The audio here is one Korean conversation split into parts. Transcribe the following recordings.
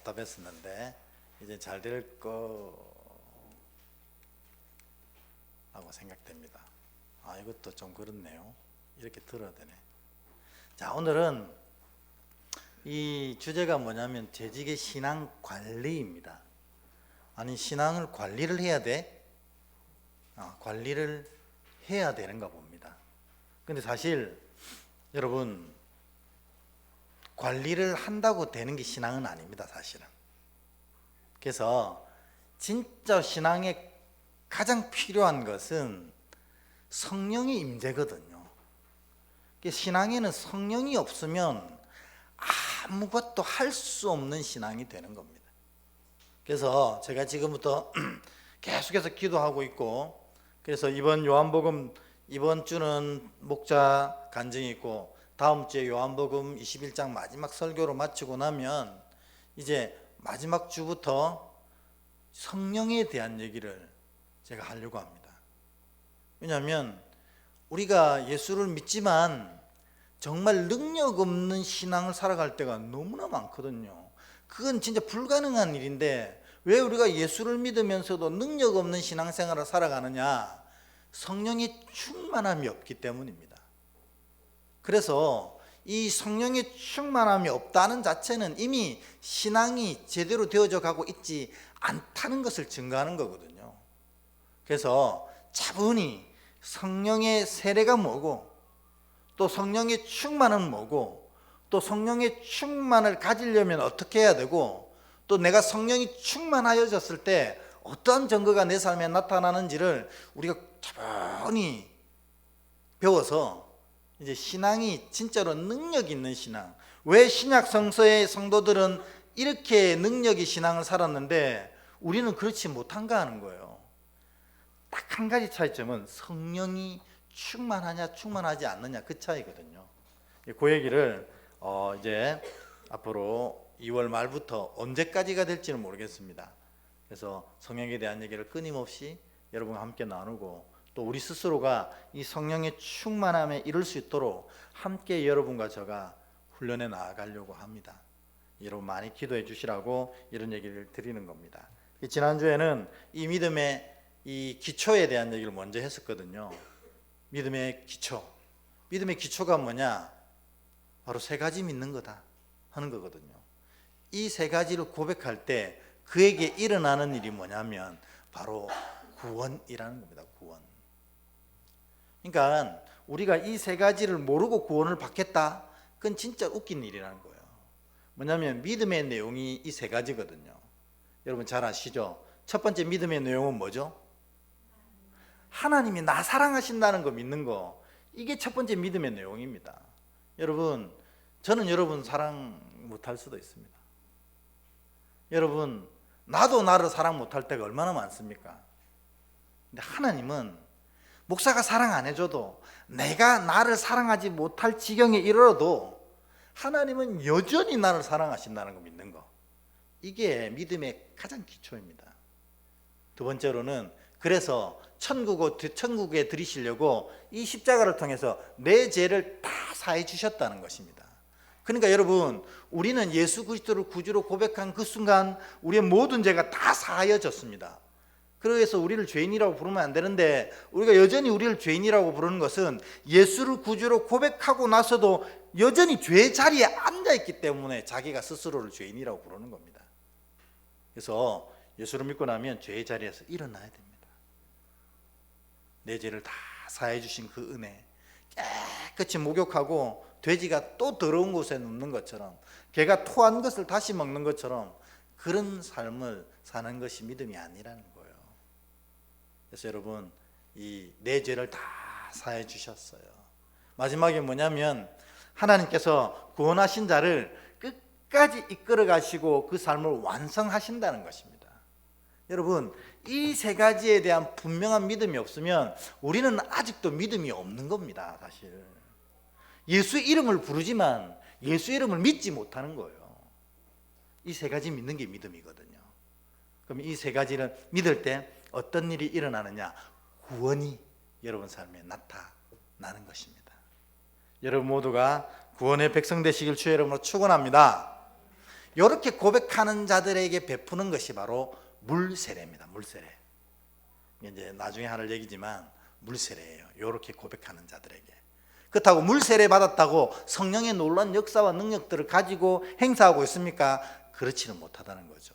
답답했었는데 이제 잘 될 거라고 생각됩니다. 이것도 좀 그렇네요. 이렇게 들어야 되네. 자, 오늘은 이 주제가 뭐냐면 재직의 신앙 관리입니다. 아니, 신앙을 관리를 해야 돼? 관리를 해야 되는가 봅니다. 근데 사실 여러분, 관리를 한다고 되는 게 신앙은 아닙니다, 사실은. 그래서 진짜 신앙에 가장 필요한 것은 성령의 임재거든요. 신앙에는 성령이 없으면 아무것도 할 수 없는 신앙이 되는 겁니다. 그래서 제가 지금부터 계속해서 기도하고 있고, 그래서 이번 요한복음 이번 주는 목자 간증이 있고 다음 주에 요한복음 21장 마지막 설교로 마치고 나면 이제 마지막 주부터 성령에 대한 얘기를 제가 하려고 합니다. 왜냐하면 우리가 예수를 믿지만 정말 능력 없는 신앙을 살아갈 때가 너무나 많거든요. 그건 진짜 불가능한 일인데 왜 우리가 예수를 믿으면서도 능력 없는 신앙생활을 살아가느냐? 성령의 충만함이 없기 때문입니다. 그래서 이 성령의 충만함이 없다는 자체는 이미 신앙이 제대로 되어져 가고 있지 않다는 것을 증거하는 거거든요. 그래서 차분히 성령의 세례가 뭐고, 또 성령의 충만은 뭐고, 또 성령의 충만을 가지려면 어떻게 해야 되고, 또 내가 성령이 충만하여졌을 때 어떠한 증거가 내 삶에 나타나는지를 우리가 차분히 배워서 이제 신앙이 진짜로 능력 있는 신앙. 왜 신약 성서의 성도들은 이렇게 능력이 신앙을 살았는데 우리는 그렇지 못한가 하는 거예요. 딱 한 가지 차이점은 성령이 충만하냐 충만하지 않느냐, 그 차이거든요. 그 얘기를 이제 앞으로 2월 말부터 언제까지가 될지는 모르겠습니다. 그래서 성령에 대한 얘기를 끊임없이 여러분과 함께 나누고, 또 우리 스스로가 이 성령의 충만함에 이룰 수 있도록 함께 여러분과 제가 훈련해 나아가려고 합니다. 여러분 많이 기도해 주시라고 이런 얘기를 드리는 겁니다. 지난주에는 이 믿음의 이 기초에 대한 얘기를 먼저 했었거든요. 믿음의 기초. 믿음의 기초가 뭐냐? 바로 세 가지 믿는 거다 하는 거거든요. 이 세 가지를 고백할 때 그에게 일어나는 일이 뭐냐면 바로 구원이라는 겁니다. 구원. 그러니까 우리가 이 세 가지를 모르고 구원을 받겠다? 그건 진짜 웃긴 일이라는 거예요. 뭐냐면 믿음의 내용이 이 세 가지거든요. 여러분 잘 아시죠? 첫 번째 믿음의 내용은 뭐죠? 하나님이 나 사랑하신다는 거 믿는 거. 이게 첫 번째 믿음의 내용입니다. 여러분, 저는 여러분 사랑 못할 수도 있습니다. 여러분, 나도 나를 사랑 못할 때가 얼마나 많습니까? 근데 하나님은 목사가 사랑 안 해줘도, 내가 나를 사랑하지 못할 지경에 이르러도 하나님은 여전히 나를 사랑하신다는 거 믿는 거. 이게 믿음의 가장 기초입니다. 두 번째로는 그래서 천국에 들이시려고 이 십자가를 통해서 내 죄를 다 사해 주셨다는 것입니다. 그러니까 여러분, 우리는 예수 그리스도를 구주로 고백한 그 순간 우리의 모든 죄가 다 사하여졌습니다. 그래서 우리를 죄인이라고 부르면 안 되는데, 우리가 여전히 우리를 죄인이라고 부르는 것은 예수를 구주로 고백하고 나서도 여전히 죄 자리에 앉아있기 때문에 자기가 스스로를 죄인이라고 부르는 겁니다. 그래서 예수를 믿고 나면 죄의 자리에서 일어나야 됩니다. 내 죄를 다 사해 주신 그 은혜, 깨끗이 목욕하고 돼지가 또 더러운 곳에 눕는 것처럼, 개가 토한 것을 다시 먹는 것처럼 그런 삶을 사는 것이 믿음이 아니라는 거예요. 그래서 여러분, 이 내 죄를 다 사해 주셨어요. 마지막에 뭐냐면 하나님께서 구원하신 자를 끝까지 이끌어 가시고 그 삶을 완성하신다는 것입니다. 여러분, 이 세 가지에 대한 분명한 믿음이 없으면 우리는 아직도 믿음이 없는 겁니다. 사실 예수 이름을 부르지만 예수 이름을 믿지 못하는 거예요. 이 세 가지 믿는 게 믿음이거든요. 그럼 이 세 가지를 믿을 때 어떤 일이 일어나느냐? 구원이 여러분 삶에 나타나는 것입니다. 여러분 모두가 구원의 백성 되시길 주의 이름으로 축원합니다. 이렇게 고백하는 자들에게 베푸는 것이 바로 물세례입니다. 물세례. 이제 나중에 할 얘기지만 물세례예요. 이렇게 고백하는 자들에게. 그렇다고 물세례 받았다고 성령의 놀라운 역사와 능력들을 가지고 행사하고 있습니까? 그렇지는 못하다는 거죠.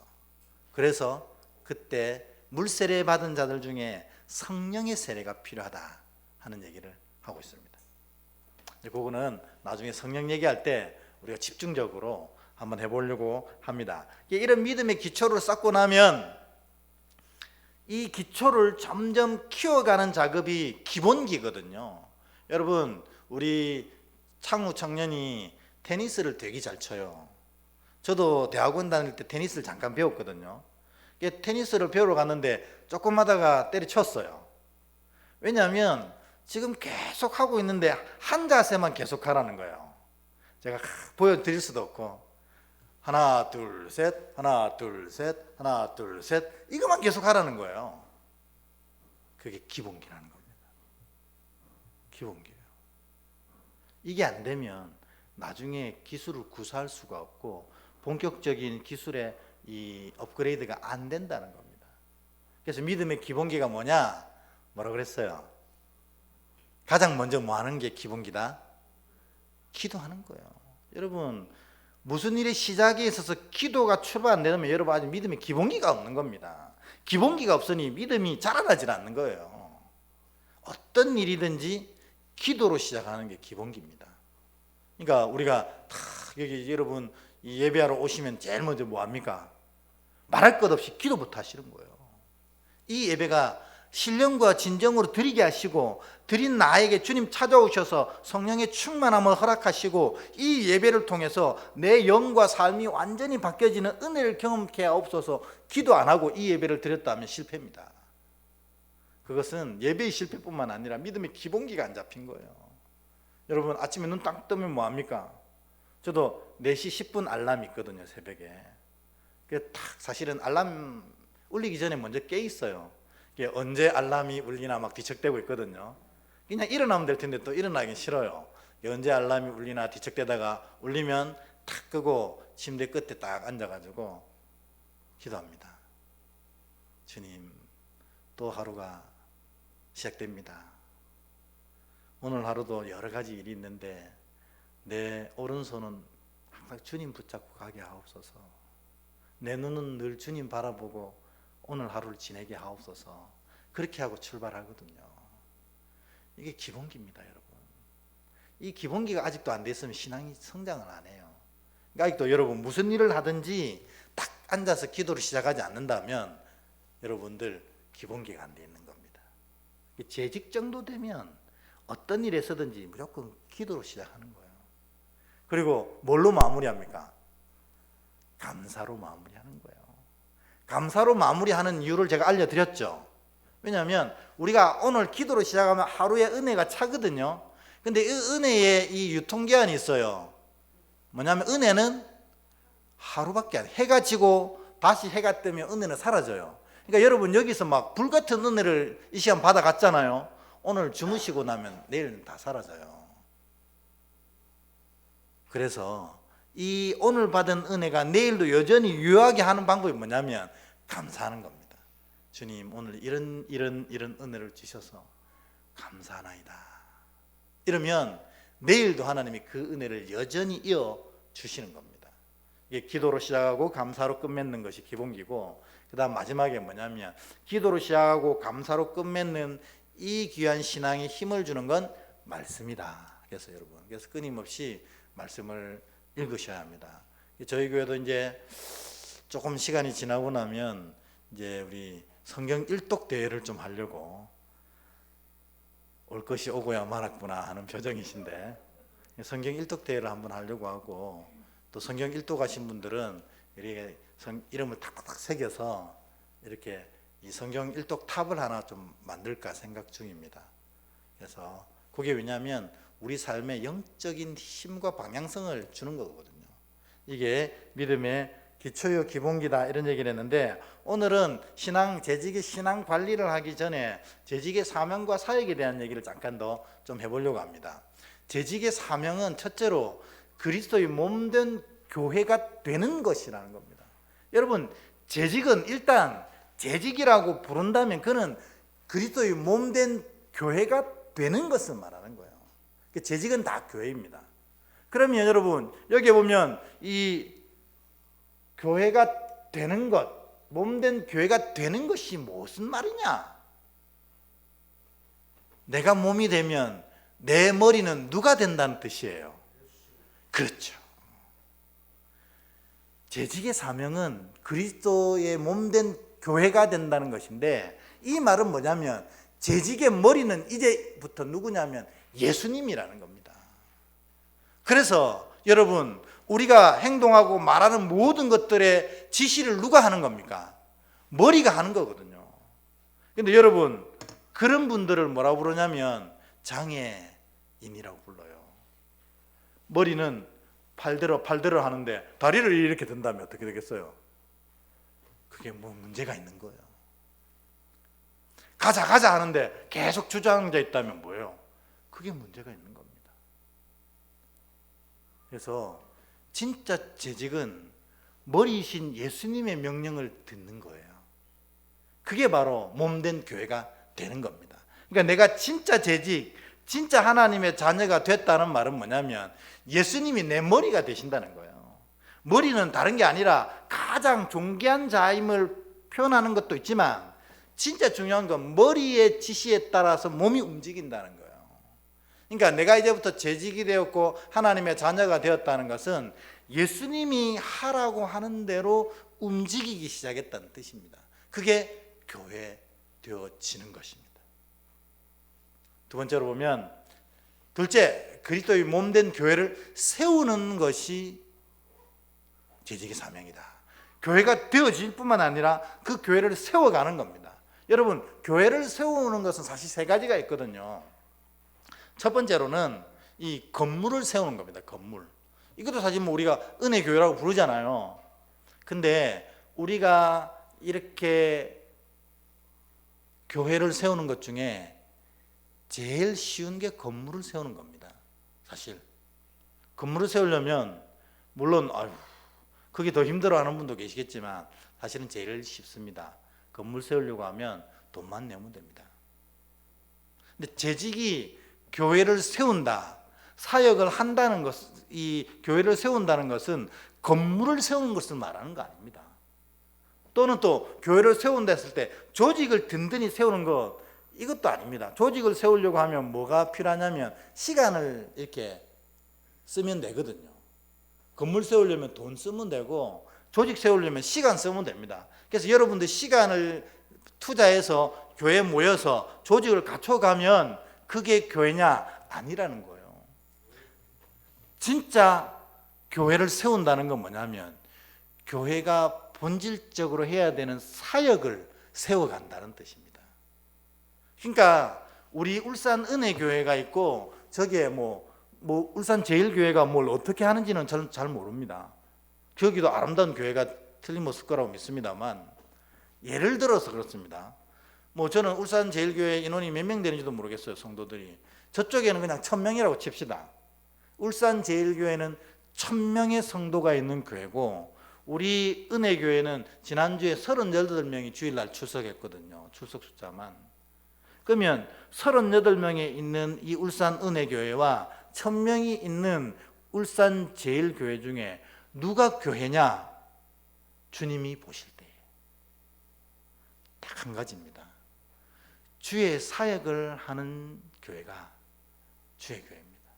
그래서 그때 물세례 받은 자들 중에 성령의 세례가 필요하다 하는 얘기를 하고 있습니다. 그거는 나중에 성령 얘기할 때 우리가 집중적으로 한번 해보려고 합니다. 이런 믿음의 기초를 쌓고 나면 이 기초를 점점 키워가는 작업이 기본기거든요. 여러분, 우리 창우 청년이 테니스를 되게 잘 쳐요. 저도 대학원 다닐 때 테니스를 잠깐 배웠거든요. 테니스를 배우러 갔는데 조금 하다가 때려쳤어요. 왜냐하면 지금 계속 하고 있는데 한 자세만 계속 하라는 거예요. 제가 보여드릴 수도 없고 하나 둘 셋 하나 둘 셋 하나 둘 셋 이것만 계속 하라는 거예요. 그게 기본기라는 겁니다. 기본기예요. 이게 안 되면 나중에 기술을 구사할 수가 없고 본격적인 기술의 이 업그레이드가 안 된다는 겁니다. 그래서 믿음의 기본기가 뭐냐? 뭐라고 그랬어요? 가장 먼저 뭐 하는 게 기본기다? 기도하는 거예요. 여러분, 무슨 일의 시작에 있어서 기도가 출발 안 되면 여러분 아직 믿음의 기본기가 없는 겁니다. 기본기가 없으니 믿음이 자라나질 않는 거예요. 어떤 일이든지 기도로 시작하는 게 기본기입니다. 그러니까 우리가 다 여기 여러분 이 예배하러 오시면 제일 먼저 뭐 합니까? 말할 것 없이 기도부터 하시는 거예요. 이 예배가 신령과 진정으로 드리게 하시고 드린 나에게 주님 찾아오셔서 성령의 충만함을 허락하시고 이 예배를 통해서 내 영과 삶이 완전히 바뀌어지는 은혜를 경험케 하옵소서. 기도 안 하고 이 예배를 드렸다면 실패입니다. 그것은 예배의 실패뿐만 아니라 믿음의 기본기가 안 잡힌 거예요. 여러분 아침에 눈 딱 뜨면 뭐합니까? 저도 4시 10분 알람이 있거든요. 새벽에. 사실은 알람 울리기 전에 먼저 깨 있어요. 언제 알람이 울리나 막 뒤척대고 있거든요. 그냥 일어나면 될 텐데 또 일어나긴 싫어요. 언제 알람이 울리나 뒤척대다가 울리면 탁 끄고 침대 끝에 딱 앉아가지고 기도합니다. 주님, 또 하루가 시작됩니다. 오늘 하루도 여러 가지 일이 있는데 내 오른손은 항상 주님 붙잡고 가게 하옵소서. 내 눈은 늘 주님 바라보고 오늘 하루를 지내게 하옵소서. 그렇게 하고 출발하거든요. 이게 기본기입니다, 여러분. 이 기본기가 아직도 안 됐으면 신앙이 성장을 안 해요. 그러니까 아직도 여러분 무슨 일을 하든지 딱 앉아서 기도를 시작하지 않는다면 여러분들 기본기가 안 돼 있는 겁니다. 재직 정도 되면 어떤 일에서든지 무조건 기도로 시작하는 거예요. 그리고 뭘로 마무리합니까? 감사로 마무리하는 거예요. 감사로 마무리하는 이유를 제가 알려드렸죠. 왜냐하면 우리가 오늘 기도로 시작하면 하루에 은혜가 차거든요. 근데 이 은혜의 이 유통기한이 있어요. 뭐냐면 은혜는 하루밖에 안 돼요. 해가 지고 다시 해가 뜨면 은혜는 사라져요. 그러니까 여러분 여기서 막 불같은 은혜를 이 시간 받아갔잖아요. 오늘 주무시고 나면 내일은 다 사라져요. 그래서 이 오늘 받은 은혜가 내일도 여전히 유효하게 하는 방법이 뭐냐면 감사하는 겁니다. 주님, 오늘 이런 은혜를 주셔서 감사하나이다. 이러면 내일도 하나님이 그 은혜를 여전히 이어 주시는 겁니다. 이게 기도로 시작하고 감사로 끝맺는 것이 기본기고, 그 다음 마지막에 뭐냐면 기도로 시작하고 감사로 끝맺는 이 귀한 신앙에 힘을 주는 건 말씀이다. 그래서 여러분, 그래서 끊임없이 말씀을 읽으셔야 합니다. 저희 교회도 이제 조금 시간이 지나고 나면 이제 우리 성경 일독 대회를 좀 하려고, 올 것이 오고야 말았구나 하는 표정이신데 성경 일독 대회를 한번 하려고 하고, 또 성경 일독하신 분들은 이렇게 이름을 탁탁탁 새겨서 이렇게 이 성경 일독 탑을 하나 좀 만들까 생각 중입니다. 그래서 그게 왜냐하면 우리 삶에 영적인 힘과 방향성을 주는 거거든요. 이게 믿음의 기초요 기본기다, 이런 얘기를 했는데, 오늘은 재직의 신앙 관리를 하기 전에 재직의 사명과 사역에 대한 얘기를 잠깐 더 좀 해보려고 합니다. 재직의 사명은 첫째로 그리스도의 몸된 교회가 되는 것이라는 겁니다. 여러분, 재직은 일단 재직이라고 부른다면 그는 그리스도의 몸된 교회가 되는 것을 말하는 거예요. 재직은 다 교회입니다. 그러면 여러분, 여기 보면 이 교회가 되는 것, 몸된 교회가 되는 것이 무슨 말이냐? 내가 몸이 되면 내 머리는 누가 된다는 뜻이에요? 그렇죠. 재직의 사명은 그리스도의 몸된 교회가 된다는 것인데, 이 말은 뭐냐면 재직의 머리는 이제부터 누구냐면 예수님이라는 겁니다. 그래서 여러분, 우리가 행동하고 말하는 모든 것들의 지시를 누가 하는 겁니까? 머리가 하는 거거든요. 근데 여러분, 그런 분들을 뭐라고 부르냐면 장애인이라고 불러요. 머리는 팔대로 하는데 다리를 이렇게 든다면 어떻게 되겠어요? 그게 뭐 문제가 있는 거예요. 가자 하는데 계속 주저앉아 있다면 뭐예요? 그게 문제가 있는 겁니다. 그래서 진짜 재직은 머리이신 예수님의 명령을 듣는 거예요. 그게 바로 몸된 교회가 되는 겁니다. 그러니까 내가 진짜 재직, 진짜 하나님의 자녀가 됐다는 말은 뭐냐면 예수님이 내 머리가 되신다는 거예요. 머리는 다른 게 아니라 가장 존귀한 자임을 표현하는 것도 있지만 진짜 중요한 건 머리의 지시에 따라서 몸이 움직인다는 거예요. 그러니까 내가 이제부터 재직이 되었고 하나님의 자녀가 되었다는 것은 예수님이 하라고 하는 대로 움직이기 시작했다는 뜻입니다. 그게 교회 되어지는 것입니다. 두 번째로 보면, 둘째, 그리스도의 몸된 교회를 세우는 것이 재직의 사명이다. 교회가 되어질 뿐만 아니라 그 교회를 세워가는 겁니다. 여러분, 교회를 세우는 것은 사실 세 가지가 있거든요. 첫 번째로는 이 건물을 세우는 겁니다. 건물. 이것도 사실 뭐 우리가 은혜교회라고 부르잖아요. 근데 우리가 이렇게 교회를 세우는 것 중에 제일 쉬운 게 건물을 세우는 겁니다. 사실 건물을 세우려면 물론 그게 더 힘들어하는 분도 계시겠지만 사실은 제일 쉽습니다. 건물 세우려고 하면 돈만 내면 됩니다. 근데 재직이 교회를 세운다, 사역을 한다는 것, 이 교회를 세운다는 것은 건물을 세우는 것을 말하는 거 아닙니다. 또는 또 교회를 세운다 했을 때 조직을 든든히 세우는 것, 이것도 아닙니다. 조직을 세우려고 하면 뭐가 필요하냐면 시간을 이렇게 쓰면 되거든요. 건물 세우려면 돈 쓰면 되고 조직 세우려면 시간 쓰면 됩니다. 그래서 여러분들 시간을 투자해서 교회에 모여서 조직을 갖춰가면 그게 교회냐? 아니라는 거예요. 진짜 교회를 세운다는 건 뭐냐면 교회가 본질적으로 해야 되는 사역을 세워간다는 뜻입니다. 그러니까 우리 울산 은혜교회가 있고 저기에 뭐 울산 제일교회가 뭘 어떻게 하는지는 저는 잘 모릅니다. 저기도 아름다운 교회가 틀림없을 거라고 믿습니다만, 예를 들어서 그렇습니다. 뭐 저는 울산 제일교회 인원이 몇 명 되는지도 모르겠어요. 성도들이. 저쪽에는 그냥 1000명이라고 칩시다. 울산 제일교회는 1000명의 성도가 있는 교회고, 우리 은혜교회는 지난주에 38명이 주일날 출석했거든요. 출석 숫자만. 그러면 38명이 있는 이 울산 은혜교회와 1000명이 있는 울산 제일교회 중에 누가 교회냐? 주님이 보실 때 딱 한 가지입니다. 주의 사역을 하는 교회가 주의 교회입니다.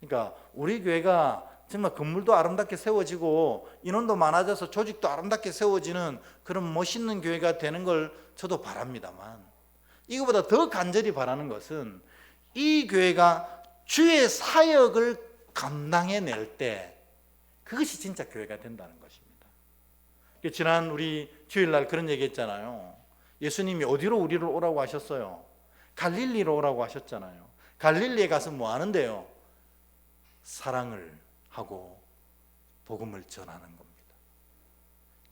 그러니까 우리 교회가 정말 건물도 아름답게 세워지고 인원도 많아져서 조직도 아름답게 세워지는 그런 멋있는 교회가 되는 걸 저도 바랍니다만, 이거보다 더 간절히 바라는 것은 이 교회가 주의 사역을 감당해낼 때 그것이 진짜 교회가 된다는 것입니다. 지난 우리 주일날 그런 얘기 했잖아요. 예수님이 어디로 우리를 오라고 하셨어요? 갈릴리로 오라고 하셨잖아요. 갈릴리에 가서 뭐 하는데요? 사랑을 하고 복음을 전하는 겁니다.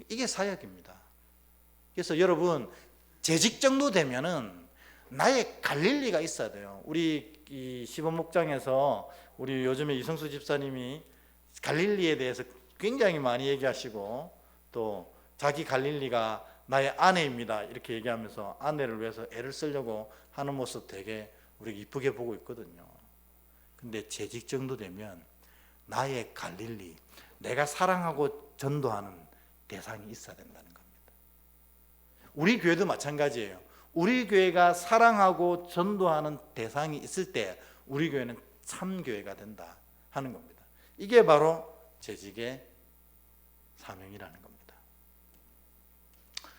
이게 사역입니다. 그래서 여러분, 재직 정도 되면은 나의 갈릴리가 있어야 돼요. 우리 이 시범목장에서 우리 요즘에 이성수 집사님이 갈릴리에 대해서 굉장히 많이 얘기하시고, 또 자기 갈릴리가 나의 아내입니다 이렇게 얘기하면서 아내를 위해서 애를 쓰려고 하는 모습 되게 우리가 이쁘게 보고 있거든요. 근데 재직 정도 되면 나의 갈릴리, 내가 사랑하고 전도하는 대상이 있어야 된다는 겁니다. 우리 교회도 마찬가지예요. 우리 교회가 사랑하고 전도하는 대상이 있을 때 우리 교회는 참 교회가 된다 하는 겁니다. 이게 바로 재직의 사명이라는 겁니다.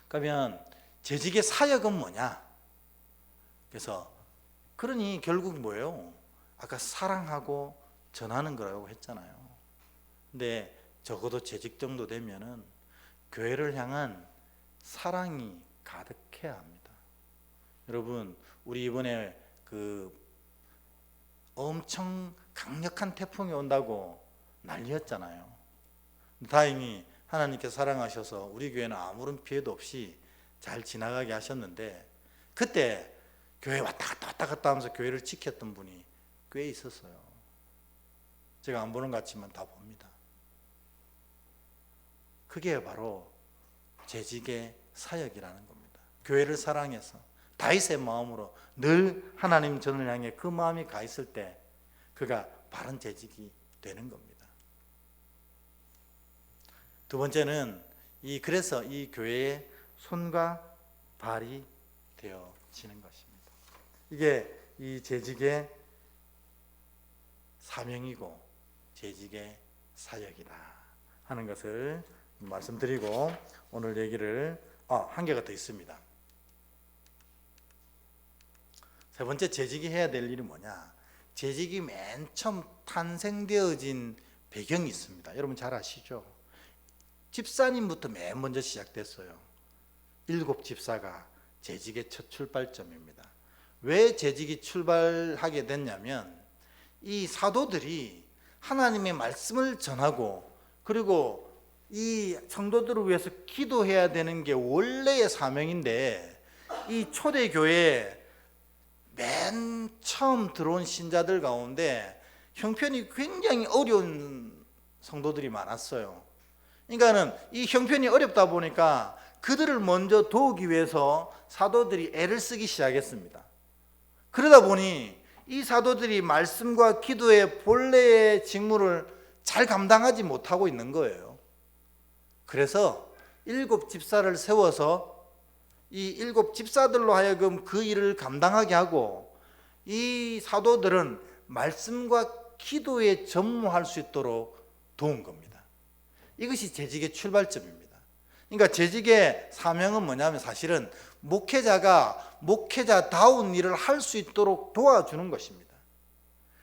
그러면 재직의 사역은 뭐냐? 그래서 그러니 결국 뭐예요? 아까 사랑하고 전하는 거라고 했잖아요. 근데 적어도 재직 정도 되면은 교회를 향한 사랑이 가득해야 합니다. 여러분, 우리 이번에 그 엄청 강력한 태풍이 온다고 난리였잖아요. 다행히 하나님께서 사랑하셔서 우리 교회는 아무런 피해도 없이 잘 지나가게 하셨는데, 그때 교회 왔다 갔다 하면서 교회를 지켰던 분이 꽤 있었어요. 제가 안 보는 것 같지만 다 봅니다. 그게 바로 재직의 사역이라는 겁니다. 교회를 사랑해서 다윗의 마음으로 늘 하나님 전을 향해 그 마음이 가 있을 때 그가 바른 재직이 되는 겁니다. 두 번째는 그래서 이 교회의 손과 발이 되어지는 것입니다. 이게 이 재직의 사명이고 재직의 사역이다 하는 것을 말씀드리고, 오늘 얘기를 한 개가 더 있습니다. 세 번째, 재직이 해야 될 일이 뭐냐? 재직이 맨 처음 탄생되어진 배경이 있습니다. 여러분 잘 아시죠? 집사님부터 맨 먼저 시작됐어요. 7 집사가 재직의 첫 출발점입니다. 왜 재직이 출발하게 됐냐면, 이 사도들이 하나님의 말씀을 전하고 그리고 이 성도들을 위해서 기도해야 되는 게 원래의 사명인데, 이 초대교회에 맨 처음 들어온 신자들 가운데 형편이 굉장히 어려운 성도들이 많았어요. 그러니까는 이 형편이 어렵다 보니까 그들을 먼저 도우기 위해서 사도들이 애를 쓰기 시작했습니다. 그러다 보니 이 사도들이 말씀과 기도의 본래의 직무를 잘 감당하지 못하고 있는 거예요. 그래서 7 집사를 세워서 이 7 집사들로 하여금 그 일을 감당하게 하고, 이 사도들은 말씀과 기도에 전무할 수 있도록 도운 겁니다. 이것이 재직의 출발점입니다. 그러니까 재직의 사명은 뭐냐면, 사실은 목회자가 목회자다운 일을 할 수 있도록 도와주는 것입니다.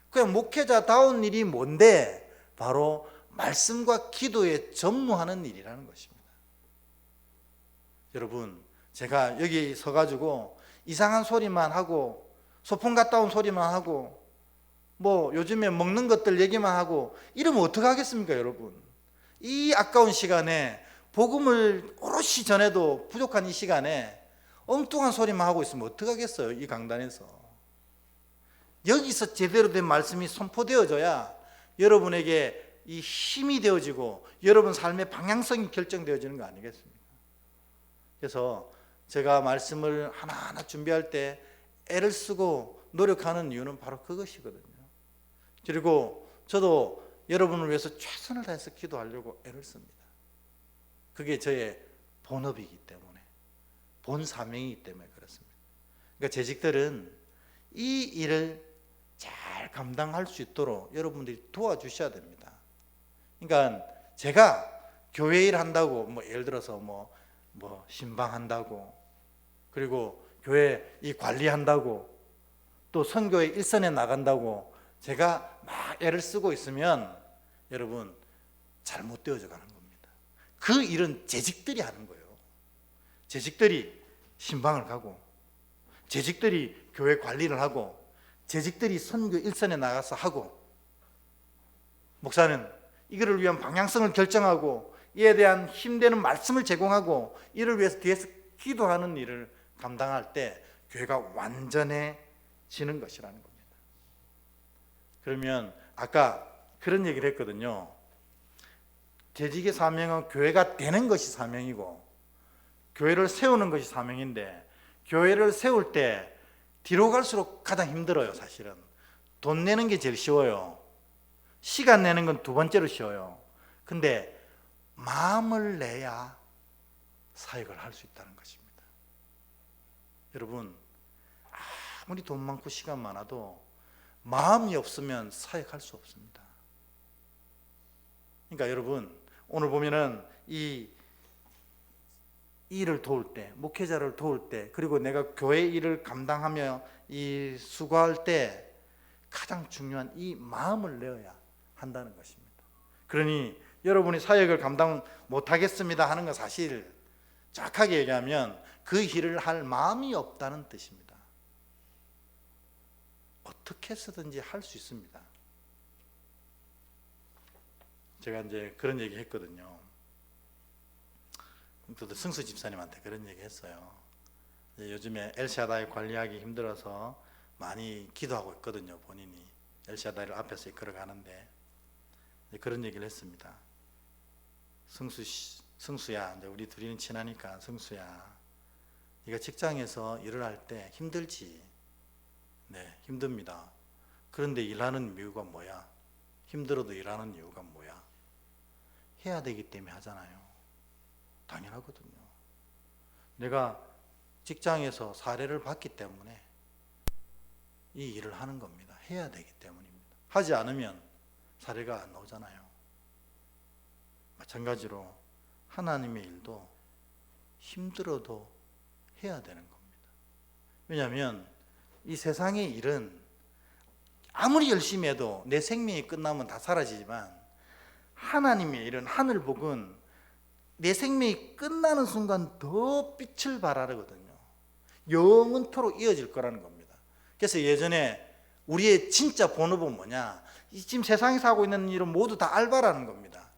그냥 목회자다운 일이 뭔데? 바로 말씀과 기도에 전무하는 일이라는 것입니다. 여러분, 제가 여기 서가지고 이상한 소리만 하고 소풍 갔다 온 소리만 하고 뭐 요즘에 먹는 것들 얘기만 하고 이러면 어떡하겠습니까, 여러분? 이 아까운 시간에 복음을 오롯이 전해도 부족한 이 시간에 엉뚱한 소리만 하고 있으면 어떡하겠어요, 이 강단에서. 여기서 제대로 된 말씀이 선포되어져야 여러분에게 이 힘이 되어지고 여러분 삶의 방향성이 결정되어지는 거 아니겠습니까? 그래서 제가 말씀을 하나하나 준비할 때 애를 쓰고 노력하는 이유는 바로 그것이거든요. 그리고 저도 여러분을 위해서 최선을 다해서 기도하려고 애를 씁니다. 그게 저의 본업이기 때문에, 본 사명이기 때문에 그렇습니다. 그러니까 재직들은 이 일을 잘 감당할 수 있도록 여러분들이 도와주셔야 됩니다. 그러니까 제가 교회 일 한다고 뭐 예를 들어서 뭐 신방한다고, 그리고 교회 이 관리한다고, 또 선교의 일선에 나간다고 제가 막 애를 쓰고 있으면 여러분 잘못되어져 가는 겁니다. 그 일은 재직들이 하는 거예요. 재직들이 신방을 가고, 재직들이 교회 관리를 하고, 재직들이 선교 일선에 나가서 하고, 목사는 이거를 위한 방향성을 결정하고 이에 대한 힘되는 말씀을 제공하고 이를 위해서 뒤에서 기도하는 일을 감당할 때 교회가 완전해지는 것이라는 겁니다. 그러면 아까 그런 얘기를 했거든요. 재직의 사명은 교회가 되는 것이 사명이고 교회를 세우는 것이 사명인데, 교회를 세울 때 뒤로 갈수록 가장 힘들어요. 사실은 돈 내는 게 제일 쉬워요. 시간 내는 건 두 번째로 쉬워요. 근데 마음을 내야 사역을 할 수 있다는 것입니다. 여러분, 아무리 돈 많고 시간 많아도 마음이 없으면 사역할 수 없습니다. 그러니까 여러분, 오늘 보면은 이 일을 도울 때, 목회자를 도울 때, 그리고 내가 교회 일을 감당하며 이 수고할 때 가장 중요한 이 마음을 내어야 한다는 것입니다. 그러니 여러분이 사역을 감당 못하겠습니다 하는 건 사실 정확하게 얘기하면 그 일을 할 마음이 없다는 뜻입니다. 어떻게 해서든지 할 수 있습니다. 제가 이제 그런 얘기 했거든요. 저도 승수 집사님한테 그런 얘기 했어요. 요즘에 엘샤다이 관리하기 힘들어서 많이 기도하고 있거든요. 본인이 엘샤다이를 앞에서 이끌어가는데 그런 얘기를 했습니다. 승수야, 이제 우리 둘이는 친하니까, 승수야, 네가 직장에서 일을 할 때 힘들지? 네, 힘듭니다. 그런데 일하는 이유가 뭐야? 힘들어도 일하는 이유가 뭐야? 해야 되기 때문에 하잖아요. 당연하거든요. 내가 직장에서 사례를 받기 때문에 이 일을 하는 겁니다. 해야 되기 때문입니다. 하지 않으면 사례가 안 나오잖아요. 마찬가지로 하나님의 일도 힘들어도 해야 되는 겁니다. 왜냐하면 이 세상의 일은 아무리 열심히 해도 내 생명이 끝나면 다 사라지지만, 하나님의 일은, 하늘복은 내 생명이 끝나는 순간 더 빛을 발하거든요. 영원토록 이어질 거라는 겁니다. 그래서 예전에 우리의 진짜 본업은 뭐냐? 지금 세상에서 하고 있는 일은 모두 다 알바라는 겁니다.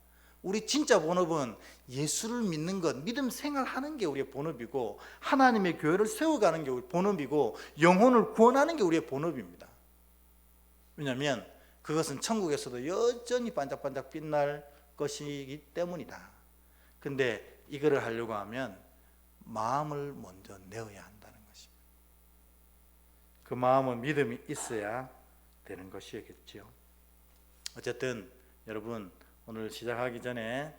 우리 진짜 본업은 예수를 믿는 것, 믿음 생활하는 게 우리의 본업이고, 하나님의 교회를 세워가는 게 우리 본업이고, 영혼을 구원하는 게 우리의 본업입니다. 왜냐하면 그것은 천국에서도 여전히 반짝반짝 빛날 것이기 때문이다. 근데 이거를 하려고 하면 마음을 먼저 내어야 한다는 것입니다. 그 마음은 믿음이 있어야 되는 것이겠죠. 어쨌든 여러분, 오늘 시작하기 전에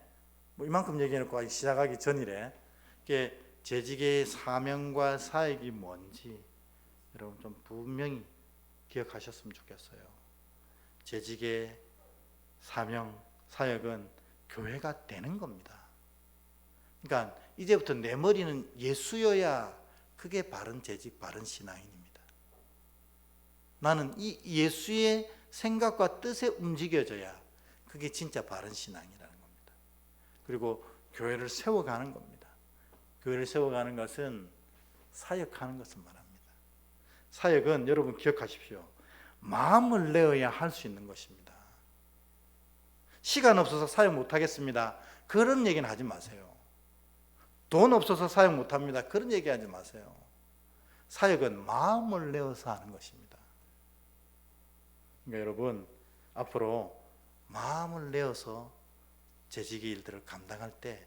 이만큼 얘기해놓고 시작하기 전이래. 재직의 사명과 사역이 뭔지 여러분 좀 분명히 기억하셨으면 좋겠어요. 재직의 사명, 사역은 교회가 되는 겁니다. 그러니까 이제부터 내 머리는 예수여야 그게 바른 재직, 바른 신앙인입니다. 나는 이 예수의 생각과 뜻에 움직여져야 그게 진짜 바른 신앙이라는 겁니다. 그리고 교회를 세워가는 겁니다. 교회를 세워가는 것은 사역하는 것을 말합니다. 사역은 여러분 기억하십시오. 마음을 내어야 할 수 있는 것입니다. 시간 없어서 사역 못하겠습니다, 그런 얘기는 하지 마세요. 돈 없어서 사역 못합니다, 그런 얘기 하지 마세요. 사역은 마음을 내어서 하는 것입니다. 그러니까 여러분, 앞으로 마음을 내어서 재직의 일들을 감당할 때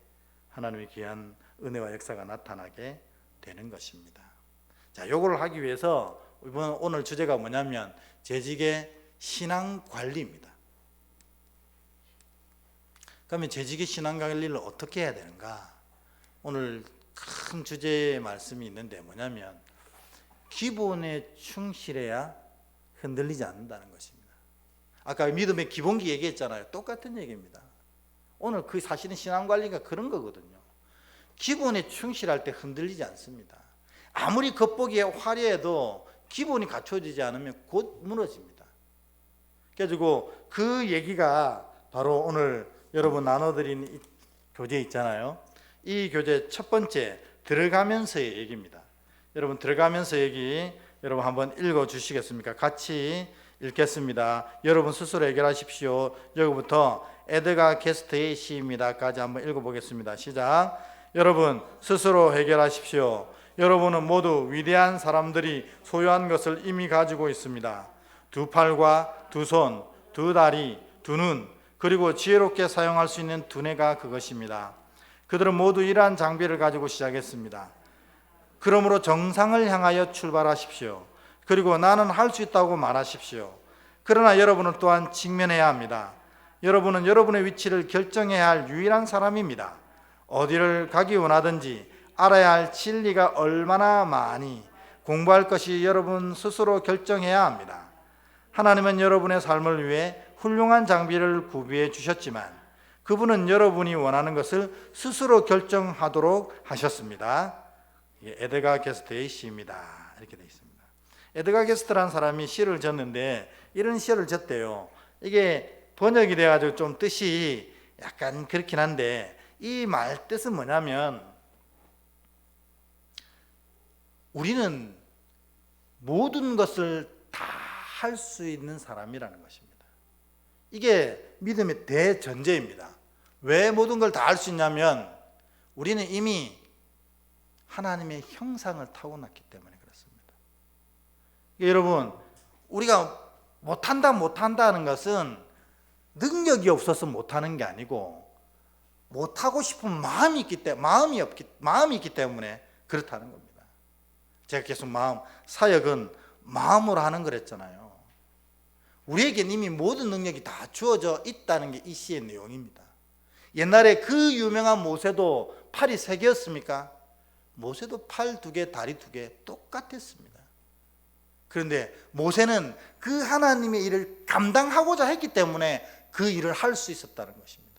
하나님의 귀한 은혜와 역사가 나타나게 되는 것입니다. 자, 요거를 하기 위해서 오늘 주제가 뭐냐면 재직의 신앙 관리입니다. 그러면 재직의 신앙 관리를 어떻게 해야 되는가? 오늘 큰 주제의 말씀이 있는데 뭐냐면 기본에 충실해야 흔들리지 않는다는 것입니다. 아까 믿음의 기본기 얘기했잖아요. 똑같은 얘기입니다. 오늘 그 사실은 신앙관리가 그런 거거든요. 기본에 충실할 때 흔들리지 않습니다. 아무리 겉보기에 화려해도 기본이 갖춰지지 않으면 곧 무너집니다. 그래가지고 그 얘기가 바로 오늘 여러분 나눠드린 이 교재 있잖아요. 이 교재 첫 번째 들어가면서의 얘기입니다. 여러분 들어가면서 얘기 여러분 한번 읽어 주시겠습니까? 같이 읽겠습니다. 여러분 스스로 해결하십시오. 여기부터 에드가 게스트의 시입니다까지 한번 읽어보겠습니다. 시작. 여러분 스스로 해결하십시오. 여러분은 모두 위대한 사람들이 소유한 것을 이미 가지고 있습니다. 두 팔과 두 손, 두 다리, 두 눈, 그리고 지혜롭게 사용할 수 있는 두뇌가 그것입니다. 그들은 모두 이러한 장비를 가지고 시작했습니다. 그러므로 정상을 향하여 출발하십시오. 그리고 나는 할 수 있다고 말하십시오. 그러나 여러분은 또한 직면해야 합니다. 여러분은 여러분의 위치를 결정해야 할 유일한 사람입니다. 어디를 가기 원하든지 알아야 할 진리가 얼마나 많이 공부할 것이 여러분 스스로 결정해야 합니다. 하나님은 여러분의 삶을 위해 훌륭한 장비를 구비해 주셨지만 그분은 여러분이 원하는 것을 스스로 결정하도록 하셨습니다. 에드가 게스트의 시입니다. 이렇게 되어 있습니다. 에드가 게스트라는 사람이 시를 졌는데 이런 시를 졌대요. 이게 번역이 돼가지고 좀 뜻이 약간 그렇긴 한데 이 말 뜻은 뭐냐면 우리는 모든 것을 다 할 수 있는 사람이라는 것입니다. 이게 믿음의 대전제입니다. 왜 모든 걸 다 할 수 있냐면 우리는 이미 하나님의 형상을 타고났기 때문에 그렇습니다. 여러분, 우리가 못한다는 것은 능력이 없어서 못하는 게 아니고 못하고 싶은 마음이 있기 때문에 그렇다는 겁니다. 제가 계속 사역은 마음으로 하는 거랬잖아요. 우리에겐 이미 모든 능력이 다 주어져 있다는 게 이 시의 내용입니다. 옛날에 그 유명한 모세도 팔이 3개였습니까? 모세도 팔 2개, 다리 2개 똑같았습니다. 그런데 모세는 그 하나님의 일을 감당하고자 했기 때문에 그 일을 할 수 있었다는 것입니다.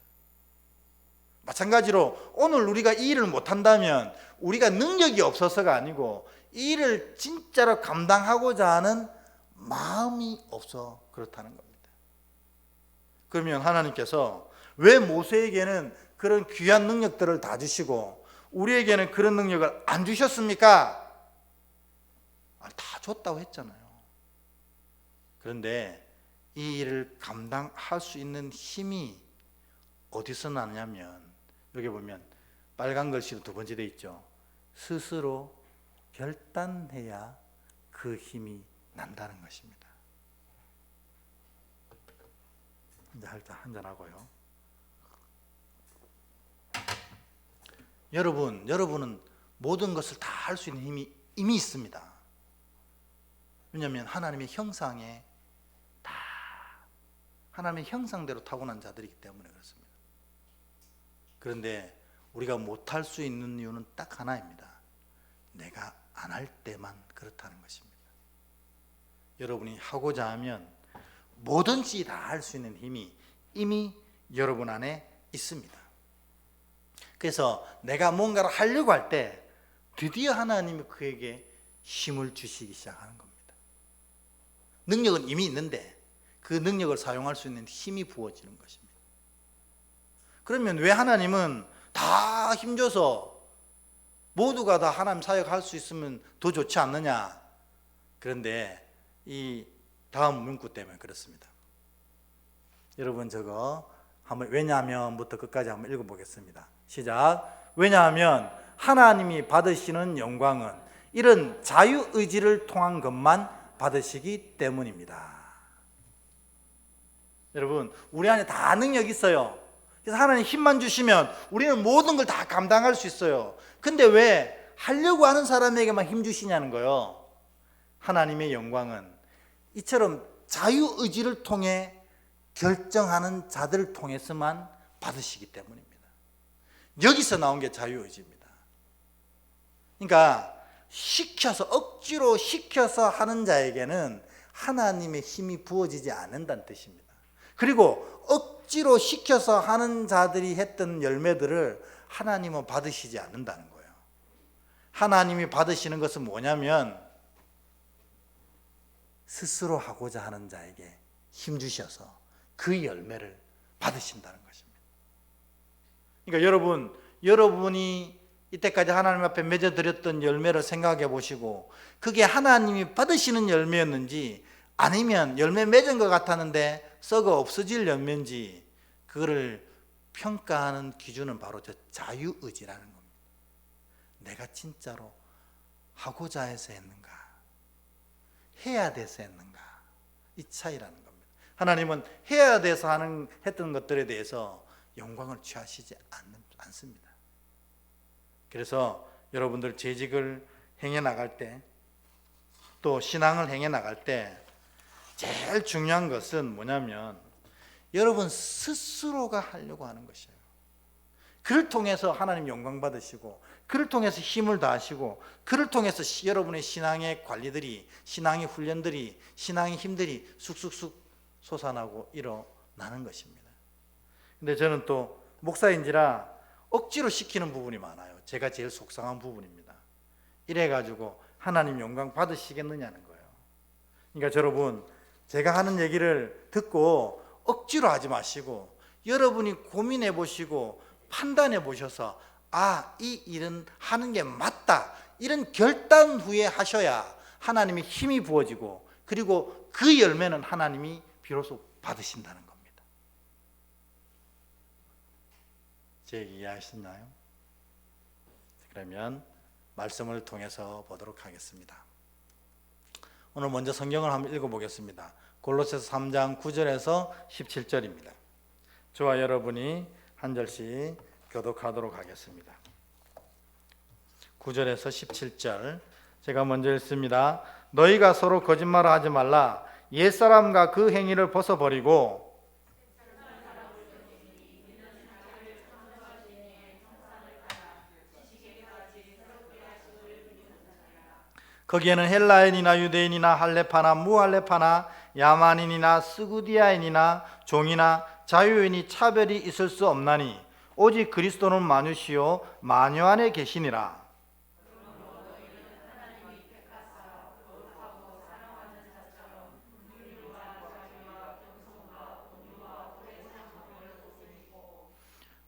마찬가지로 오늘 우리가 이 일을 못한다면 우리가 능력이 없어서가 아니고 이 일을 진짜로 감당하고자 하는 마음이 없어 그렇다는 겁니다. 그러면 하나님께서 왜 모세에게는 그런 귀한 능력들을 다 주시고 우리에게는 그런 능력을 안 주셨습니까? 다 줬다고 했잖아요. 그런데 이 일을 감당할 수 있는 힘이 어디서 나냐면 여기 보면 빨간 글씨로 2번째 돼 있죠. 스스로 결단해야 그 힘이 난다는 것입니다. 이제 한잔하고요. 여러분은 모든 것을 다 할 수 있는 힘이 이미 있습니다. 왜냐하면 하나님의 형상에 다 하나님의 형상대로 타고난 자들이기 때문에 그렇습니다. 그런데 우리가 못할 수 있는 이유는 딱 하나입니다. 내가 안 할 때만 그렇다는 것입니다. 여러분이 하고자 하면 뭐든지 다 할 수 있는 힘이 이미 여러분 안에 있습니다. 그래서 내가 뭔가를 하려고 할 때 드디어 하나님이 그에게 힘을 주시기 시작하는 겁니다. 능력은 이미 있는데 그 능력을 사용할 수 있는 힘이 부어지는 것입니다. 그러면 왜 하나님은 다 힘줘서 모두가 다 하나님 사역할 수 있으면 더 좋지 않느냐? 그런데 이 다음 문구 때문에 그렇습니다. 여러분 저거 한번 왜냐하면부터 끝까지 한번 읽어보겠습니다. 시작. 왜냐하면 하나님이 받으시는 영광은 이런 자유의지를 통한 것만 받으시기 때문입니다. 여러분 우리 안에 다 능력이 있어요. 그래서 하나님 힘만 주시면 우리는 모든 걸 다 감당할 수 있어요. 근데 왜 하려고 하는 사람에게만 힘 주시냐는 거예요. 하나님의 영광은 이처럼 자유의지를 통해 결정하는 자들을 통해서만 받으시기 때문입니다. 여기서 나온 게 자유의지입니다. 그러니까 억지로 시켜서 하는 자에게는 하나님의 힘이 부어지지 않는다는 뜻입니다. 그리고 억지로 시켜서 하는 자들이 했던 열매들을 하나님은 받으시지 않는다는 거예요. 하나님이 받으시는 것은 뭐냐면 스스로 하고자 하는 자에게 힘 주셔서 그 열매를 받으신다는 것입니다. 그러니까 여러분이 이때까지 하나님 앞에 맺어드렸던 열매를 생각해 보시고 그게 하나님이 받으시는 열매였는지 아니면 열매 맺은 것 같았는데 썩어 없어질 열매인지 그거를 평가하는 기준은 바로 저 자유의지라는 겁니다. 내가 진짜로 하고자 해서 했는가, 해야 돼서 했는가, 이 차이라는 겁니다. 하나님은 해야 돼서 했던 것들에 대해서 영광을 취하시지 않습니다. 그래서 여러분들 재직을 행해 나갈 때, 또 신앙을 행해 나갈 때 제일 중요한 것은 뭐냐면 여러분 스스로가 하려고 하는 것이에요. 그를 통해서 하나님 영광 받으시고, 그를 통해서 힘을 다하시고, 그를 통해서 여러분의 신앙의 관리들이, 신앙의 훈련들이, 신앙의 힘들이 쑥쑥쑥 솟아나고 일어나는 것입니다. 근데 저는 또 목사인지라 억지로 시키는 부분이 많아요. 제가 제일 속상한 부분입니다. 이래가지고 하나님 영광 받으시겠느냐는 거예요. 그러니까 여러분, 제가 하는 얘기를 듣고 억지로 하지 마시고 여러분이 고민해 보시고 판단해 보셔서 이 일은 하는 게 맞다, 이런 결단 후에 하셔야 하나님의 힘이 부어지고, 그리고 그 열매는 하나님이 비로소 받으신다는 겁니다. 제 얘기 이해하셨나요? 그러면 말씀을 통해서 보도록 하겠습니다. 오늘 먼저 성경을 한번 읽어보겠습니다. 골로새서 3장 9절에서 17절입니다. 저와 여러분이 한 절씩 교독하도록 하겠습니다. 9절에서 17절 제가 먼저 읽습니다. 너희가 서로 거짓말을 하지 말라. 옛사람과 그 행위를 벗어버리고 거기에는 헬라인이나 유대인이나 할레파나 무할레파나 야만인이나 스구디아인이나 종이나 자유인이 차별이 있을 수 없나니 오직 그리스도는 만유시요 만유 안에 계시니라.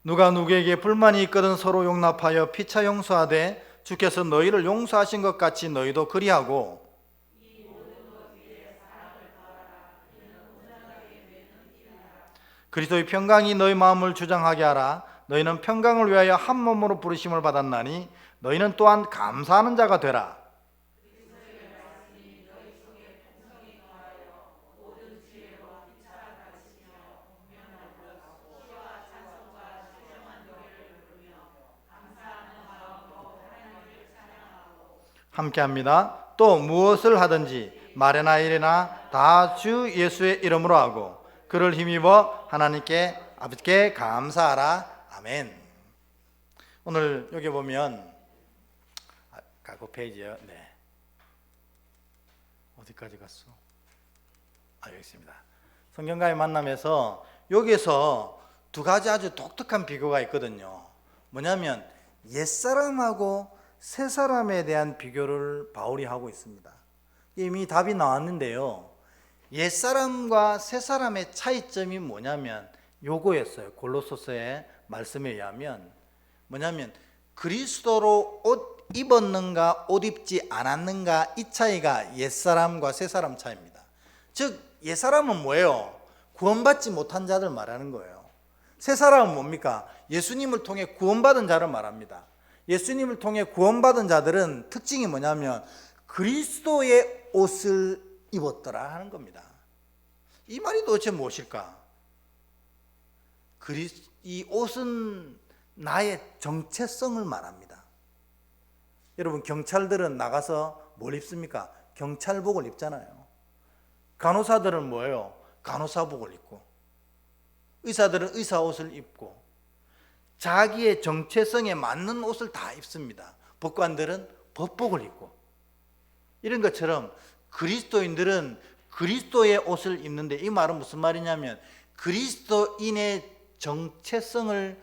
누가 누구에게 불만이 있거든 서로 용납하여 피차 용서하되 주께서 너희를 용서하신 것 같이 너희도 그리하고, 그리스도의 평강이 너희 마음을 주장하게 하라. 너희는 평강을 위하여 한 몸으로 부르심을 받았나니 너희는 또한 감사하는 자가 되라. 함께합니다. 또 무엇을 하든지 말이나 일이나 다 주 예수의 이름으로 하고 그를 힘입어 하나님께 아버지께 감사하라. 아멘. 오늘 여기 보면 그 페이지요. 네. 어디까지 갔어? 여기 있습니다. 성경과의 만남에서 여기서 두 가지 아주 독특한 비교가 있거든요. 뭐냐면 옛사람하고 새 사람에 대한 비교를 바울이 하고 있습니다. 이미 답이 나왔는데요. 옛사람과 새 사람의 차이점이 뭐냐면 요거였어요. 골로새서의 말씀에 의하면 뭐냐면 그리스도로 옷 입었는가 옷 입지 않았는가, 이 차이가 옛사람과 새사람 차이입니다. 즉 옛사람은 뭐예요? 구원받지 못한 자들 말하는 거예요. 새사람은 뭡니까? 예수님을 통해 구원받은 자를 말합니다. 예수님을 통해 구원받은 자들은 특징이 뭐냐면 그리스도의 옷을 입었더라 하는 겁니다. 이 말이 도대체 무엇일까? 이 옷은 나의 정체성을 말합니다. 여러분, 경찰들은 나가서 뭘 입습니까? 경찰복을 입잖아요. 간호사들은 뭐예요? 간호사복을 입고, 의사들은 의사 옷을 입고, 자기의 정체성에 맞는 옷을 다 입습니다. 법관들은 법복을 입고. 이런 것처럼 그리스도인들은 그리스도의 옷을 입는데, 이 말은 무슨 말이냐면 그리스도인의 정체성을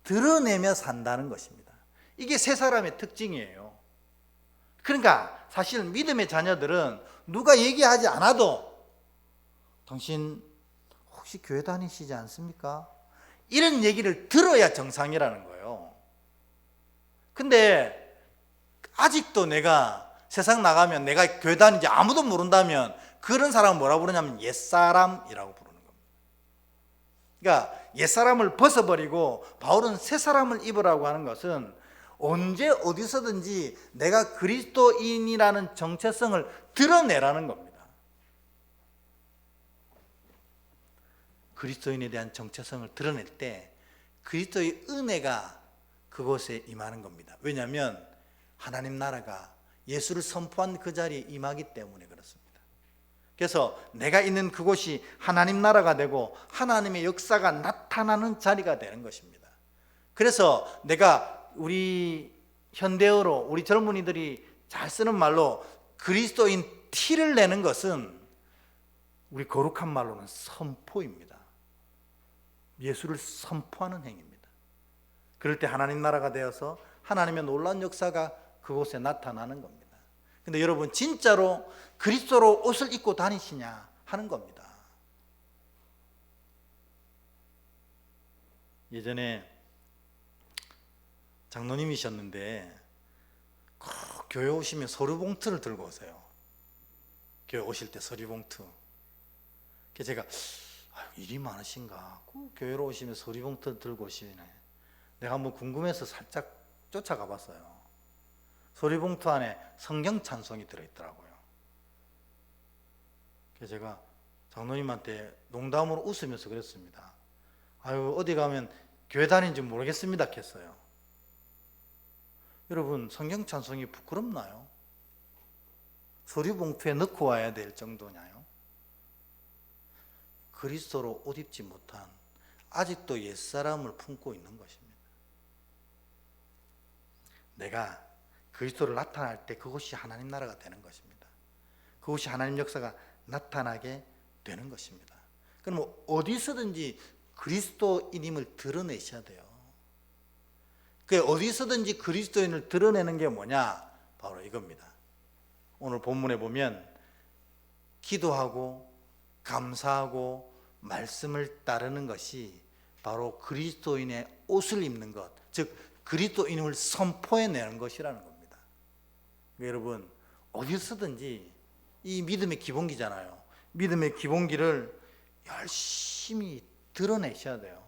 드러내며 산다는 것입니다. 이게 새 사람의 특징이에요. 그러니까 사실 믿음의 자녀들은 누가 얘기하지 않아도 당신 혹시 교회 다니시지 않습니까? 이런 얘기를 들어야 정상이라는 거예요. 근데 아직도 내가 세상 나가면 내가 교회 다니는지 아무도 모른다면 그런 사람은 뭐라고 부르냐면 옛사람이라고 부르는 겁니다. 그러니까 옛사람을 벗어버리고 바울은 새사람을 입으라고 하는 것은 언제 어디서든지 내가 그리스도인이라는 정체성을 드러내라는 겁니다. 그리스도인에 대한 정체성을 드러낼 때 그리스도의 은혜가 그곳에 임하는 겁니다. 왜냐하면 하나님 나라가 예수를 선포한 그 자리에 임하기 때문에 그렇습니다. 그래서 내가 있는 그곳이 하나님 나라가 되고 하나님의 역사가 나타나는 자리가 되는 것입니다. 그래서 내가 우리 현대어로 우리 젊은이들이 잘 쓰는 말로 그리스도인 티를 내는 것은 우리 거룩한 말로는 선포입니다. 예수를 선포하는 행위입니다. 그럴 때 하나님 나라가 되어서 하나님의 놀라운 역사가 그곳에 나타나는 겁니다. 근데 여러분 진짜로 그리스도로 옷을 입고 다니시냐 하는 겁니다. 예전에 장로님이셨는데 꼭 교회 오시면 서류 봉투를 들고 오세요. 교회 오실 때 서류 봉투. 그래서 제가 일이 많으신가? 꼭 교회로 오시면 서류 봉투를 들고 오시네. 내가 한번 궁금해서 살짝 쫓아가 봤어요. 서류 봉투 안에 성경 찬송이 들어있더라고요. 그래서 제가 장로님한테 농담으로 웃으면서 그랬습니다. 아유, 어디 가면 교회 다니는지 모르겠습니다 했어요. 여러분, 성경 찬송이 부끄럽나요? 서류 봉투에 넣고 와야 될 정도냐요? 그리스도로 옷 입지 못한 아직도 옛사람을 품고 있는 것입니다. 내가 그리스도를 나타날 때 그것이 하나님 나라가 되는 것입니다. 그것이 하나님 역사가 나타나게 되는 것입니다. 그럼 어디서든지 그리스도인임을 드러내셔야 돼요. 그 어디서든지 그리스도인을 드러내는 게 뭐냐? 바로 이겁니다. 오늘 본문에 보면 기도하고 감사하고 말씀을 따르는 것이 바로 그리스도인의 옷을 입는 것, 즉 그리스도인임을 선포해내는 것이라는 겁니다. 여러분, 어디서든지 이 믿음의 기본기잖아요. 믿음의 기본기를 열심히 드러내셔야 돼요.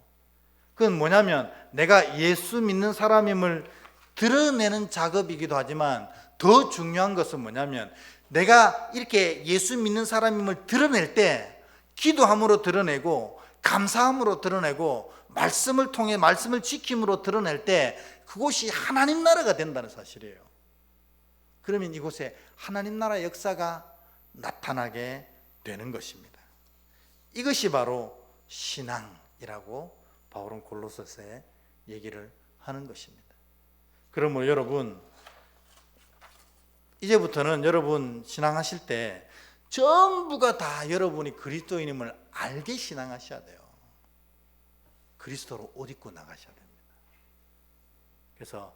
그건 뭐냐면 내가 예수 믿는 사람임을 드러내는 작업이기도 하지만 더 중요한 것은 뭐냐면 내가 이렇게 예수 믿는 사람임을 드러낼 때 기도함으로 드러내고 감사함으로 드러내고 말씀을 통해 말씀을 지킴으로 드러낼 때 그곳이 하나님 나라가 된다는 사실이에요. 그러면 이곳에 하나님 나라의 역사가 나타나게 되는 것입니다. 이것이 바로 신앙이라고 바울은 골로새서에 얘기를 하는 것입니다. 그러므로 여러분, 이제부터는 여러분 신앙하실 때 전부가 다 여러분이 그리스도인임을 알게 신앙하셔야 돼요. 그리스도로 옷 입고 나가셔야 됩니다. 그래서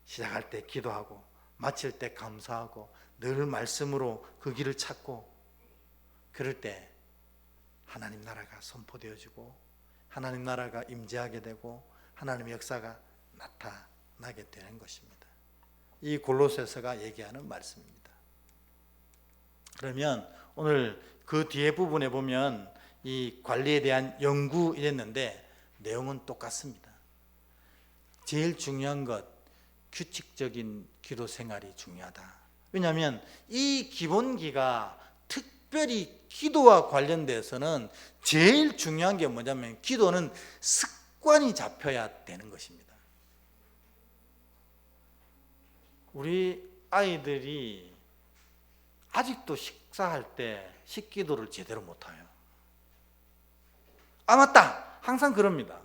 시작할 때 기도하고 마칠 때 감사하고 늘 말씀으로 그 길을 찾고 그럴 때 하나님 나라가 선포되어지고 하나님 나라가 임재하게 되고 하나님의 역사가 나타나게 되는 것입니다. 이 골로새서가 얘기하는 말씀입니다. 그러면 오늘 그 뒤에 부분에 보면 이 관리에 대한 연구 이랬는데 내용은 똑같습니다. 제일 중요한 것, 규칙적인 기도 생활이 중요하다. 왜냐하면 이 기본기가 특별히 기도와 관련돼서는 제일 중요한 게 뭐냐면 기도는 습관이 잡혀야 되는 것입니다. 우리 아이들이 아직도 식사할 때 식기도를 제대로 못해요. 아, 맞다! 항상 그럽니다.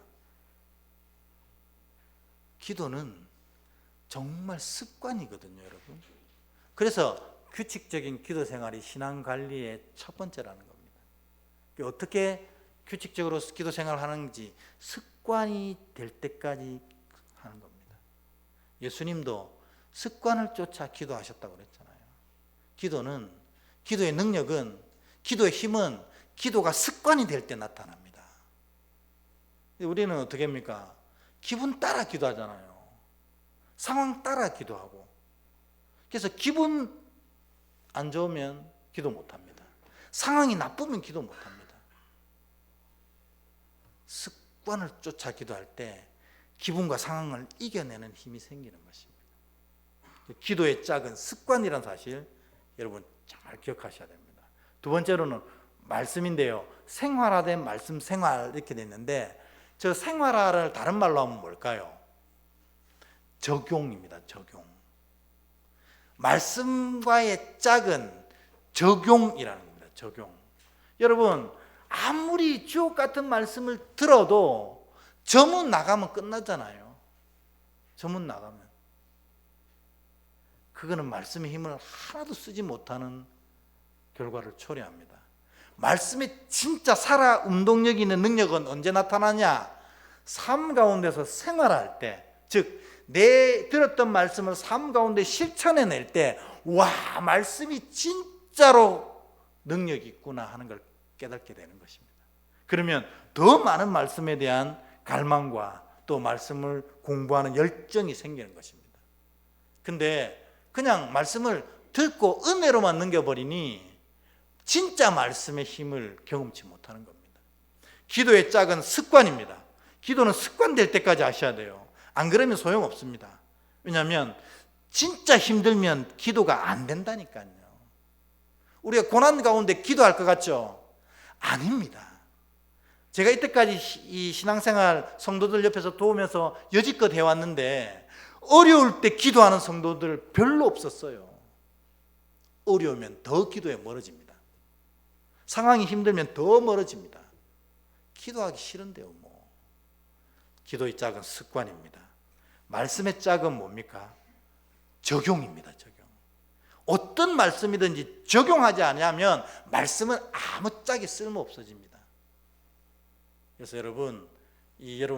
기도는 정말 습관이거든요, 여러분. 그래서 규칙적인 기도 생활이 신앙 관리의 첫 번째라는 겁니다. 어떻게 규칙적으로 기도 생활을 하는지 습관이 될 때까지 하는 겁니다. 예수님도 습관을 쫓아 기도하셨다고 그랬잖아요. 기도의 능력은, 기도의 힘은 기도가 습관이 될 때 나타납니다. 우리는 어떻게 합니까? 기분 따라 기도하잖아요. 상황 따라 기도하고. 그래서 기분 안 좋으면 기도 못합니다. 상황이 나쁘면 기도 못합니다. 습관을 쫓아 기도할 때 기분과 상황을 이겨내는 힘이 생기는 것입니다. 기도의 짝은 습관이라는 사실 여러분 잘 기억하셔야 됩니다. 두 번째로는 말씀인데요. 생활화된 말씀 생활 이렇게 됐는데, 저 생활화를 다른 말로 하면 뭘까요? 적용입니다. 적용. 말씀과의 짝은 적용이라는 겁니다. 적용. 여러분, 아무리 주옥 같은 말씀을 들어도 저문 나가면 끝나잖아요. 저문 나가면. 그거는 말씀의 힘을 하나도 쓰지 못하는 결과를 초래합니다. 말씀의 진짜 살아 운동력 있는 능력은 언제 나타나냐? 삶 가운데서 생활할 때, 즉 내 들었던 말씀을 삶 가운데 실천해낼 때, 와, 말씀이 진짜로 능력이 있구나 하는 걸 깨닫게 되는 것입니다. 그러면 더 많은 말씀에 대한 갈망과 또 말씀을 공부하는 열정이 생기는 것입니다. 근데 그냥 말씀을 듣고 은혜로만 넘겨버리니 진짜 말씀의 힘을 경험치 못하는 겁니다. 기도의 짝은 습관입니다. 기도는 습관될 때까지 하셔야 돼요. 안 그러면 소용없습니다. 왜냐하면 진짜 힘들면 기도가 안 된다니까요. 우리가 고난 가운데 기도할 것 같죠? 아닙니다. 제가 이때까지 이 신앙생활 성도들 옆에서 도우면서 여지껏 해왔는데 어려울 때 기도하는 성도들 별로 없었어요. 어려우면 더 기도에 멀어집니다. 상황이 힘들면 더 멀어집니다. 기도하기 싫은데요, 뭐. 기도의 짝은 습관입니다. 말씀의 짝은 뭡니까? 적용입니다. 적용. 어떤 말씀이든지 적용하지 않으면 말씀은 아무 짝이 쓸모 없어집니다. 그래서 여러분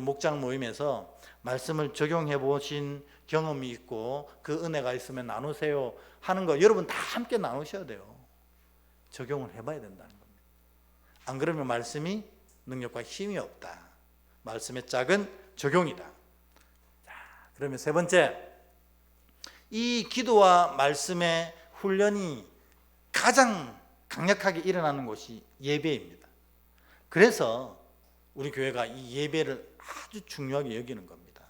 목장 모임에서 말씀을 적용해 보신 경험이 있고 그 은혜가 있으면 나누세요 하는 거 여러분 다 함께 나누셔야 돼요. 적용을 해봐야 된다는 겁니다. 안 그러면 말씀이 능력과 힘이 없다. 말씀의 짝은 적용이다. 자, 그러면 세 번째, 이 기도와 말씀의 훈련이 가장 강력하게 일어나는 곳이 예배입니다. 그래서 우리 교회가 이 예배를 아주 중요하게 여기는 겁니다.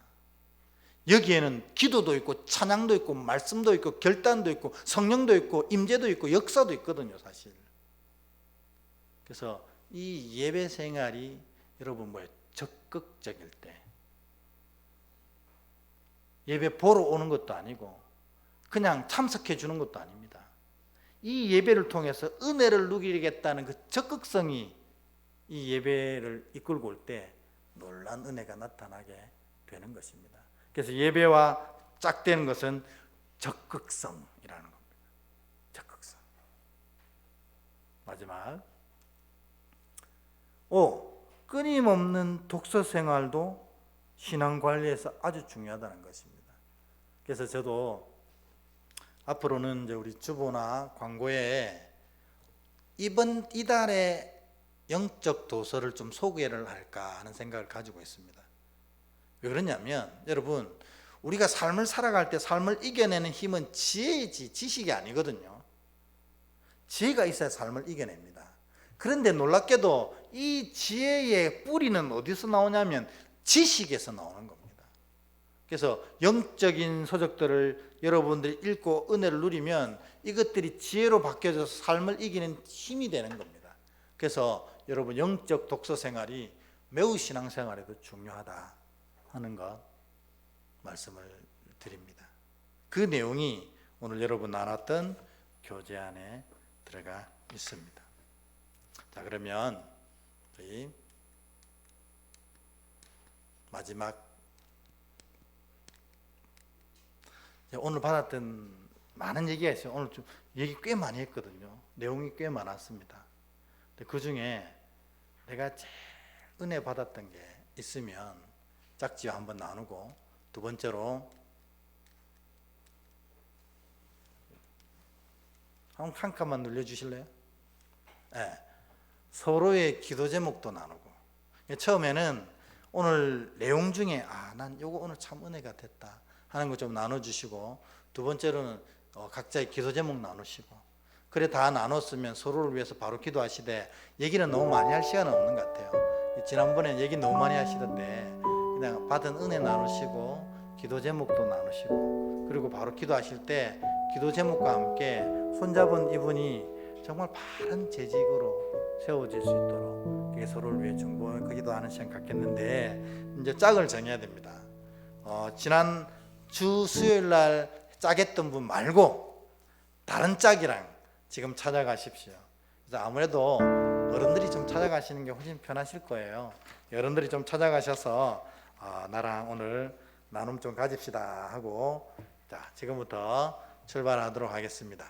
여기에는 기도도 있고 찬양도 있고 말씀도 있고 결단도 있고 성령도 있고 임재도 있고 역사도 있거든요, 사실. 그래서 이 예배 생활이 여러분 적극적일 때, 예배 보러 오는 것도 아니고 그냥 참석해 주는 것도 아닙니다. 이 예배를 통해서 은혜를 누리겠다는 그 적극성이 이 예배를 이끌고 올 때 놀라운 은혜가 나타나게 되는 것입니다. 그래서 예배와 짝되는 것은 적극성이라는 겁니다. 적극성. 마지막 5. 끊임없는 독서 생활도 신앙 관리에서 아주 중요하다는 것입니다. 그래서 저도 앞으로는 이제 우리 주보나 광고에 이달에 영적 도서를 좀 소개를 할까 하는 생각을 가지고 있습니다. 왜 그러냐면 여러분, 우리가 삶을 살아갈 때 삶을 이겨내는 힘은 지혜이지 지식이 아니거든요. 지혜가 있어야 삶을 이겨냅니다. 그런데 놀랍게도 이 지혜의 뿌리는 어디서 나오냐면 지식에서 나오는 겁니다. 그래서 영적인 서적들을 여러분들이 읽고 은혜를 누리면 이것들이 지혜로 바뀌어져서 삶을 이기는 힘이 되는 겁니다. 그래서 여러분 영적 독서 생활이 매우 신앙생활에도 중요하다 하는 것 말씀을 드립니다. 그 내용이 오늘 여러분 나눴던 교재 안에 들어가 있습니다. 자, 그러면 저희 마지막 오늘 받았던 많은 얘기가 있어요. 오늘 좀 얘기 꽤 많이 했거든요. 내용이 꽤 많았습니다. 그 중에 내가 제일 은혜 받았던 게 있으면 짝지어 한번 나누고, 두 번째로 한 칸만 눌러주실래요? 네. 서로의 기도 제목도 나누고, 처음에는 오늘 내용 중에 난 요거 오늘 참 은혜가 됐다 하는 거 좀 나눠주시고, 두 번째로는 각자의 기도 제목 나누시고, 그래 다 나눴으면 서로를 위해서 바로 기도하시되, 얘기는 너무 많이 할 시간은 없는 것 같아요. 지난번에 얘기 너무 많이 하시던데 그냥 받은 은혜 나누시고 기도 제목도 나누시고, 그리고 바로 기도하실 때 기도 제목과 함께 손잡은 이분이 정말 바른 재직으로 세워질 수 있도록 이게 서로를 위해 중보하기도 하는 시간 갖겠는데 이제 짝을 정해야 됩니다. 지난 주 수요일 날 짝했던 분 말고 다른 짝이랑 지금 찾아가십시오. 그래서 아무래도 어른들이 좀 찾아가시는 게 훨씬 편하실 거예요. 어른들이 좀 찾아가셔서 나랑 오늘 나눔 좀 가집시다 하고 자 지금부터 출발하도록 하겠습니다.